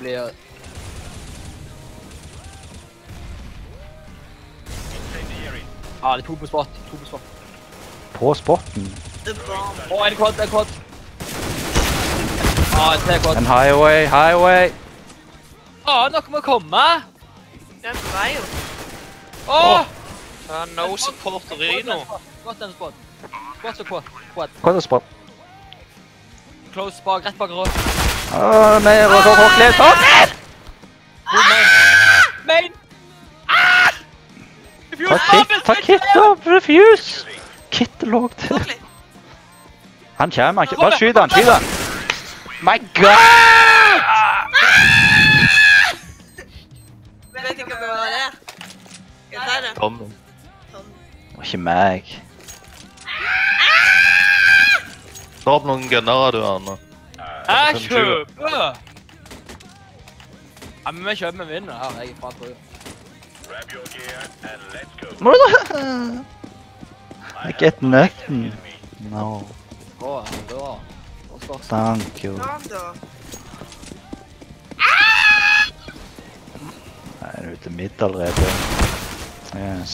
blir... Ah, det er to på spot. På spotten. Åh, en quad. Ah, en til quad. En highway. Ah, noe må komme! Den er på vei jo. Åh! No support Rino. Godt en spot. Spot og quad. Quad og spot. Close bak, rett bak rå. Mer Håklet! Main! Ta Kit opp! Refuse! Kit låg til. Håkli. Han kommer ikke. Bare skyt han. My god! Jeg vet ikke hva det var. Skal jeg ta det? Tommen. Det var ikke meg. Ta opp noen gunnere du, Arne. Jeg kjøper! Ja, men vi kjøper med vinner her, jeg er fra på. Må du da? I get nothing. No. Åh, da. Thank you. Ja, da. Jeg er ute midt allerede. Yes.